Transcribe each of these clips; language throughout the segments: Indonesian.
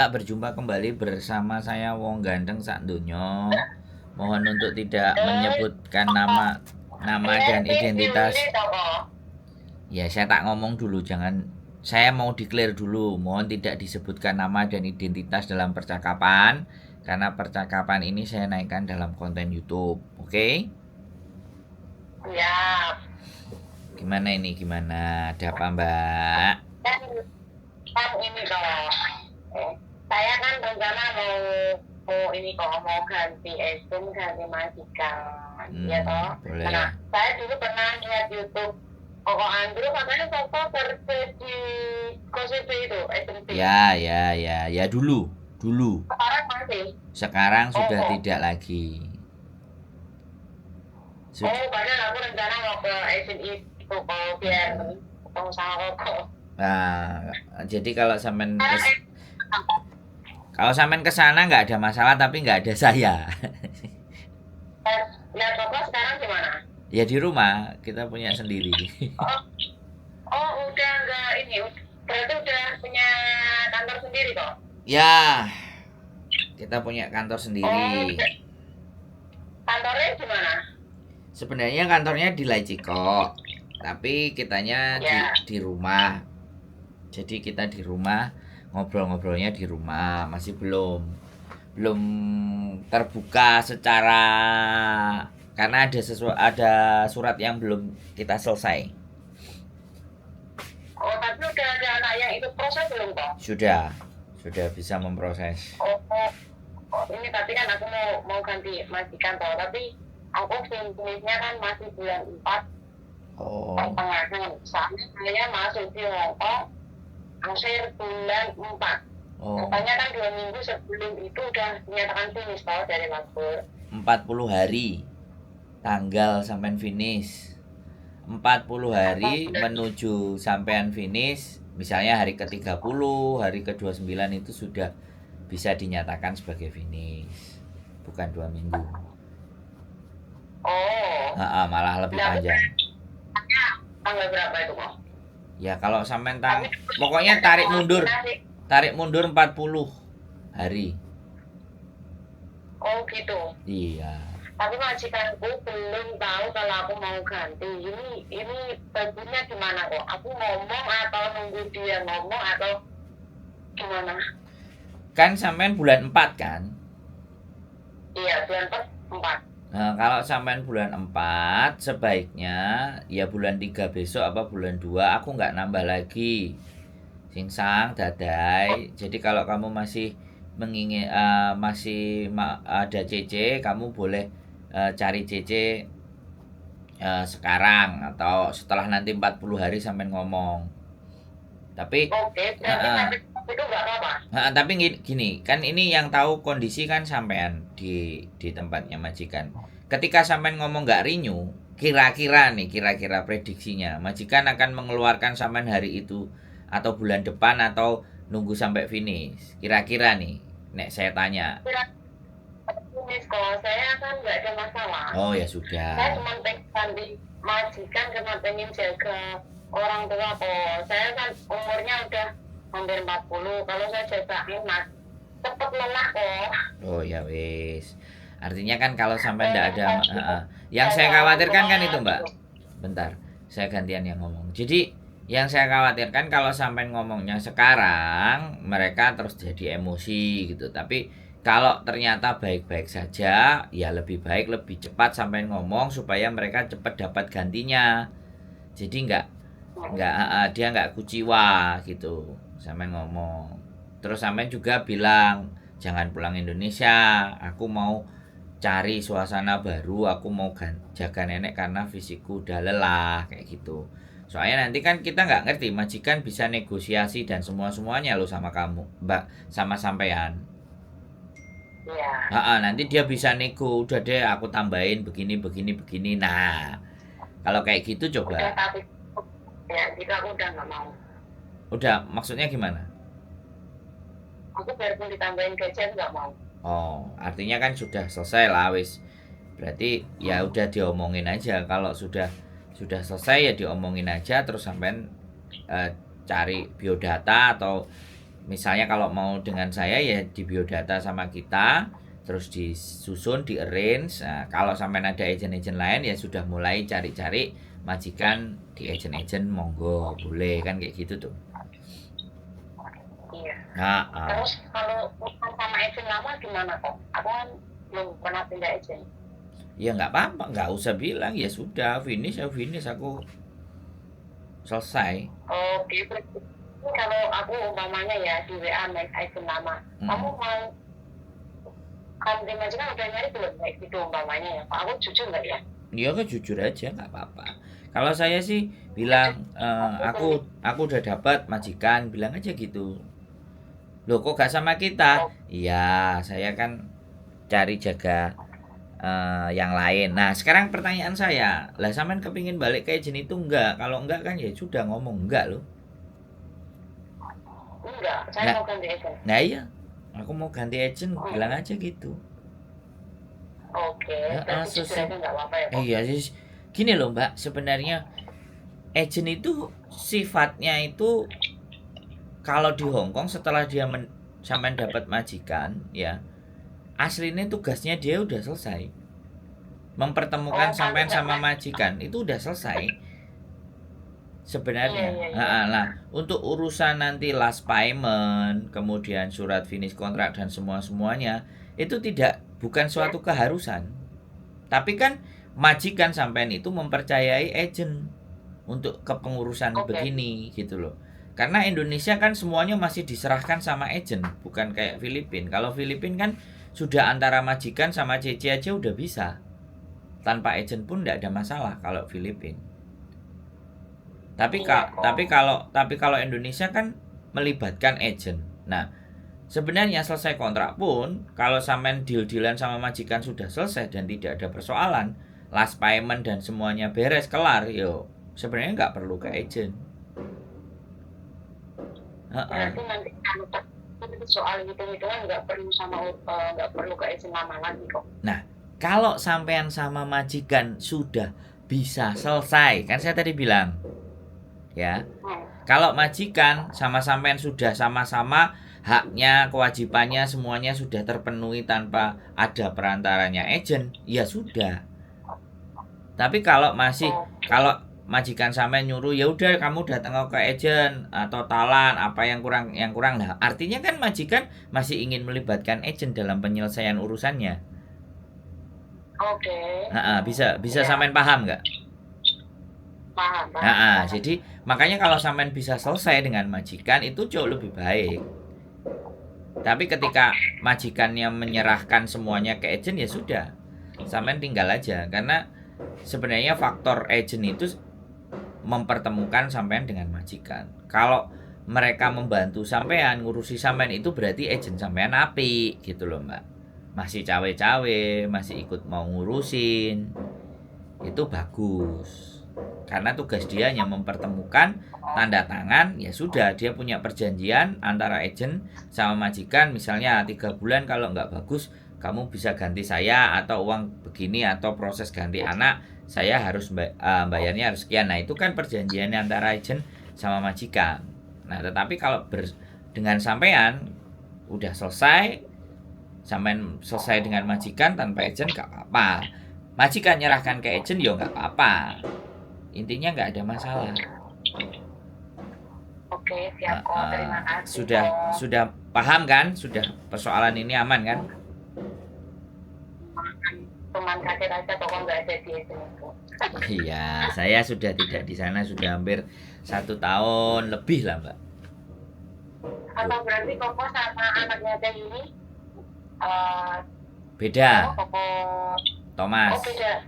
Berjumpa kembali bersama saya Wong Gandeng sak donya. Mohon untuk tidak menyebutkan nama dan identitas. Ya, saya tak ngomong dulu, jangan. Saya mau declare dulu, mohon tidak disebutkan nama dan identitas dalam percakapan karena percakapan ini saya naikkan dalam konten YouTube. Oke? Ya, Gimana ini? Gimana? Ada apa, Mbak? kan ini kalau saya kan rencana mau ini kok mau ganti SIM, ganti majikan, ya toh. Boleh. Nah, saya dulu pernah lihat YouTube Koko Andrew katanya Koko kerja di KOSIP itu, agency. Ya dulu. Sekarang masih. Sekarang sudah tidak lagi. Padahal aku rencana mau ke SNI itu kalau biar ketemu sama Koko. Nah, jadi kalau sampean Sekarang ke sana nggak ada masalah tapi nggak ada saya. lihat Koko sekarang gimana? Ya di rumah kita punya sendiri. Oh, udah enggak ini, berarti udah punya kantor sendiri kok. Ya, kita punya kantor sendiri. Kantornya di mana? Sebenarnya kantornya di Laiciko, tapi kitanya di rumah. Jadi kita di rumah, ngobrol-ngobrolnya di rumah, masih belum terbuka secara karena ada surat yang belum kita selesai. Tapi udah ada anak yang itu proses belum kok? Sudah bisa memproses. Ini tapi kan aku mau ganti majikan toh, tapi aku finishnya kan masih bulan 4. Pertengahan. Soalnya saya masuk di Hongkong akhir bulan 4. Katanya kan 2 minggu sebelum itu udah dinyatakan finish toh dari labor. 40 hari tanggal sampai finish. 40 hari menuju sampean finish, misalnya hari ke-30, hari ke-29 itu sudah bisa dinyatakan sebagai finish. Bukan 2 minggu. Malah lebih panjang. Tanggal berapa itu kok? Ya kalau sampean pokoknya tarik mundur 40 hari. Oh gitu. Iya. Tapi majikanku belum tahu kalau aku mau ganti. Ini bagunya gimana kok? Aku ngomong atau nunggu dia ngomong atau gimana? Kan sampean bulan 4 kan? Iya, bulan 4. Nah, kalau sampean bulan 4 sebaiknya ya bulan 3 besok apa bulan 2 aku nggak nambah lagi. Singsang dadai. Jadi kalau kamu masih ada CC, kamu boleh cari CC sekarang atau setelah nanti 40 hari sampai ngomong. Tapi itu nggak apa-apa. Tapi gini, kan ini yang tahu kondisi kan sampean di tempatnya majikan. Ketika sampean ngomong nggak renew, kira-kira prediksinya majikan akan mengeluarkan sampean hari itu atau bulan depan atau nunggu sampai finish. Kira-kira nih, nek saya tanya. Finish kalau saya kan nggak ada masalah. Oh ya sudah. Saya cuma pengen majikan karena pengen jaga orang tua kok. Saya kan umurnya udah hampir 40. Kalau saya jagain mas cepet lelah kok. Oh ya wis. Artinya kan kalau sampai ndak ada yang saya khawatirkan kan itu Mbak. Bentar, saya gantian yang ngomong. Jadi yang saya khawatirkan kalau sampai ngomongnya sekarang mereka terus jadi emosi gitu. Tapi kalau ternyata baik-baik saja, ya lebih baik lebih cepat sampai ngomong supaya mereka cepat dapat gantinya. Jadi dia nggak kuciwa gitu sampai ngomong. Terus sampai juga bilang jangan pulang Indonesia, aku mau cari suasana baru, aku mau jaga nenek karena fisikku udah lelah kayak gitu. Soalnya nanti kan kita nggak ngerti majikan bisa negosiasi dan semuanya lo sama kamu Mbak, sama sampean. Iya. Nanti dia bisa nego, udah deh aku tambahin begini. Nah, kalau kayak gitu coba. Ya, jika aku udah nggak mau. Udah, maksudnya gimana? Aku biarpun ditambahin gajian nggak mau. Oh, artinya kan sudah selesai lah wis. Berarti ya udah diomongin aja. Kalau sudah selesai ya diomongin aja terus sampean cari biodata atau Misalnya kalau mau dengan saya ya di biodata sama kita, terus disusun, di arrange. Nah, kalau sampai ada agent-agent lain ya sudah mulai cari-cari majikan di agent-agent, monggo boleh kan kayak gitu tuh. Iya. Nah, Terus kalau bukan sama agent lama gimana kok? Aku kan belum pernah pindah agent. ya nggak apa-apa, nggak usah bilang ya sudah finish ya finish, aku selesai. Oke, berarti kalau aku umpamanya ya di WA main agent lama, kamu mau kantin majikan udah nyari belum kayak gitu umpamanya ya? Pak, aku jujur nggak ya? Ya kan jujur aja nggak apa-apa. Kalau saya sih bilang aku udah dapat majikan, bilang aja gitu. Loh kok gak sama kita? Iya, saya kan cari jaga yang lain. Nah sekarang pertanyaan saya, lah sampean kepingin balik ke agent itu enggak? Kalau enggak kan ya sudah ngomong enggak loh. Enggak, saya Nah, mau ganti agent. nah iya, aku mau ganti agent, bilang aja gitu. Oke, berarti jujur aja nggak apa-apa ya kok? Iya sih, gini loh Mbak, sebenarnya agent itu sifatnya itu kalau di Hong Kong setelah dia sampai dapat majikan ya, aslinya tugasnya dia udah selesai. Mempertemukan sampean sama majikan itu udah selesai sebenarnya. Nah, untuk urusan nanti last payment, kemudian surat finish kontrak dan semuanya itu bukan suatu keharusan. Tapi kan majikan sampean itu mempercayai agent untuk kepengurusan begini gitu loh. Karena Indonesia kan semuanya masih diserahkan sama agent, bukan kayak Filipina. Kalau Filipina kan sudah antara majikan sama CC aja udah bisa. Tanpa agent pun tidak ada masalah kalau Filipina. Tapi kalau Indonesia kan melibatkan agent. Nah, sebenarnya selesai kontrak pun kalau sampean deal-dealan sama majikan sudah selesai dan tidak ada persoalan, last payment dan semuanya beres kelar, yo sebenarnya nggak perlu ke agent. Berarti nanti kalau soal hitung-hitungan nggak perlu ke agent lama lagi kok. Nah, kalau sampean sama majikan sudah bisa selesai, kan saya tadi bilang, ya. Kalau majikan sama sampean sudah sama-sama haknya, kewajibannya semuanya sudah terpenuhi tanpa ada perantaranya agent, ya sudah. Tapi kalau majikan sampean nyuruh ya udah kamu datang ke agent atau talan apa yang kurang lah, artinya kan majikan masih ingin melibatkan agent dalam penyelesaian urusannya. Oke. Bisa sampean paham nggak? Paham. Jadi makanya kalau sampean bisa selesai dengan majikan itu jauh lebih baik. Tapi ketika majikannya menyerahkan semuanya ke agent ya sudah, sampean tinggal aja. Karena sebenarnya faktor agent itu mempertemukan sampean dengan majikan. Kalau mereka membantu sampean ngurusi sampean itu berarti agent sampean apik gitu loh Mbak. Masih cawe-cawe, masih ikut mau ngurusin, itu bagus. Karena tugas dia hanya mempertemukan, tanda tangan, ya sudah dia punya perjanjian antara agent sama majikan, misalnya 3 bulan kalau nggak bagus kamu bisa ganti saya atau uang begini atau proses ganti anak saya harus bayarnya harus sekian. Nah itu kan perjanjiannya antara agent sama majikan. Nah tetapi kalau dengan sampean udah selesai, sampean selesai dengan majikan tanpa agent gak apa-apa, majikan nyerahkan ke agent ya gak apa-apa, intinya gak ada masalah. Oke, siap kok, terima kasih. Sudah paham kan? Sudah, persoalan ini aman kan? Cuman kaget aja kok nggak ada di agent itu. Iya, saya sudah tidak di sana sudah hampir 1 tahun lebih lah Mbak. Atau berarti Koko sama anaknya Teh ini beda. Koko Thomas. Oh,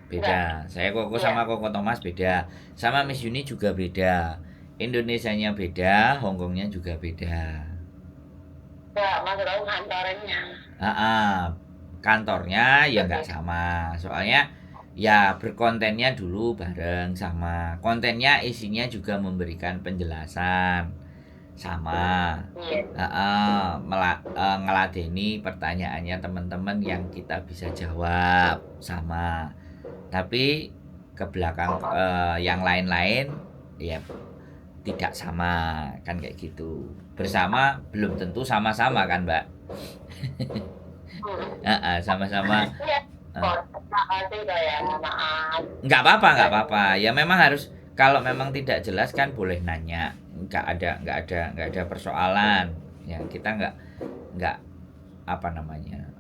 beda. Saya Koko sama Koko Thomas beda. Sama Miss Yuni juga beda. Indonesianya beda, Hongkongnya juga beda. Ya, maksud aku kantornya. Kantornya ya nggak sama. Soalnya ya berkontennya dulu bareng sama. Kontennya isinya juga memberikan penjelasan sama. Ngeladeni pertanyaannya teman-teman yang kita bisa jawab sama. Tapi ke belakang yang lain-lain ya tidak sama kan kayak gitu. bersama belum tentu sama-sama kan Mbak. Sama-sama. Iya. Makasih saya, maaf. Nggak apa-apa. Ya memang harus, kalau memang tidak jelas kan boleh nanya. Nggak ada persoalan. Ya kita nggak apa namanya,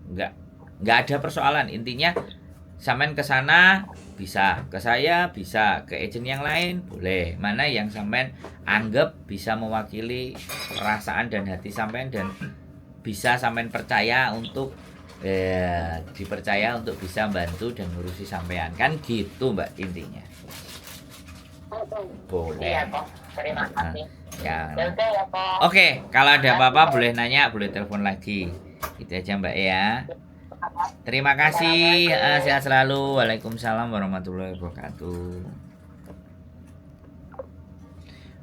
nggak nggak ada persoalan. Intinya sampean ke sana bisa, ke saya bisa, ke agent yang lain boleh. Mana yang sampean anggap bisa mewakili perasaan dan hati sampean dan bisa sampean percaya untuk dipercaya untuk bisa bantu dan ngurusi sampean, kan gitu Mbak intinya. Boleh. Iya kok, terima kasih. Ya. Ya udah ya kok. Oke, kalau ada apa-apa boleh nanya, boleh telepon lagi. Itu aja Mbak ya. Terima kasih, sehat selalu. Waalaikumsalam warahmatullahi wabarakatuh.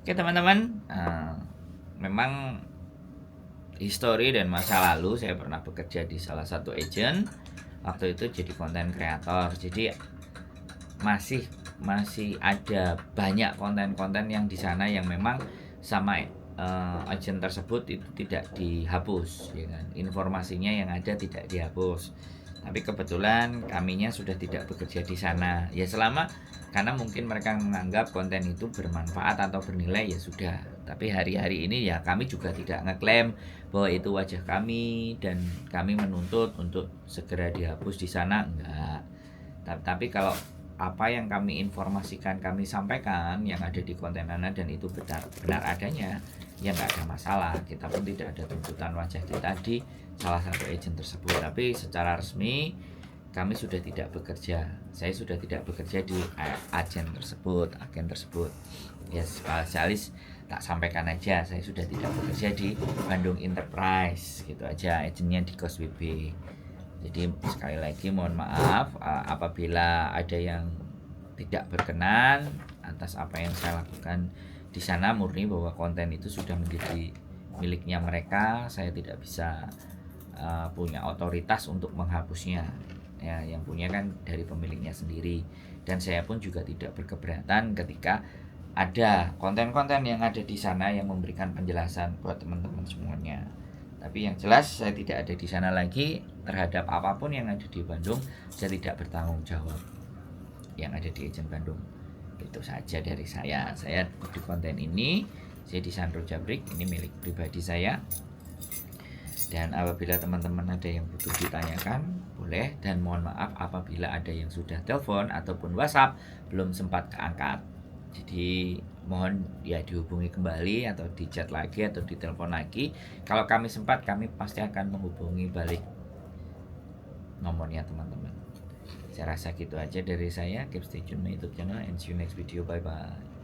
Oke teman-teman, memang histori dan masa lalu saya pernah bekerja di salah satu agent. Waktu itu jadi konten kreator. Jadi masih ada banyak konten-konten yang di sana yang memang sama agent tersebut itu tidak dihapus, ya kan? Informasinya yang ada tidak dihapus. Tapi kebetulan kaminya sudah tidak bekerja di sana. Ya selama, karena mungkin mereka menganggap konten itu bermanfaat atau bernilai, ya sudah. Tapi hari-hari ini ya kami juga tidak ngeklaim bahwa itu wajah kami dan kami menuntut untuk segera dihapus di sana, enggak. Tapi kalau apa yang kami informasikan, kami sampaikan yang ada di konten Anda dan itu benar adanya, ya nggak ada masalah. Kita pun tidak ada tuntutan wajah kita di salah satu agent tersebut. Tapi secara resmi kami sudah tidak bekerja. Saya sudah tidak bekerja di agen tersebut. Ya spesialis tak sampaikan aja, saya sudah tidak bekerja di Bandung Enterprise, gitu aja. Agennya di Kos WB. Jadi sekali lagi mohon maaf apabila ada yang tidak berkenan atas apa yang saya lakukan di sana. Murni bahwa konten itu sudah menjadi miliknya mereka. Saya tidak bisa punya otoritas untuk menghapusnya. Ya, yang punya kan dari pemiliknya sendiri. Dan saya pun juga tidak berkeberatan ketika ada konten-konten yang ada di sana yang memberikan penjelasan buat teman-teman semuanya. Tapi yang jelas saya tidak ada di sana lagi. Terhadap apapun yang ada di Bandung, saya tidak bertanggung jawab yang ada di agent Bandung. Itu saja dari saya. Saya di konten ini, saya di Sandro Jabrik, ini milik pribadi saya. Dan apabila teman-teman ada yang butuh ditanyakan, boleh. Dan mohon maaf apabila ada yang sudah telepon ataupun WhatsApp belum sempat keangkat. Jadi mohon ya dihubungi kembali atau di chat lagi atau ditelepon lagi. Kalau kami sempat, kami pasti akan menghubungi balik nomornya teman-teman. Saya rasa gitu aja dari saya. Keep stay tune my YouTube channel and see you next video. Bye bye.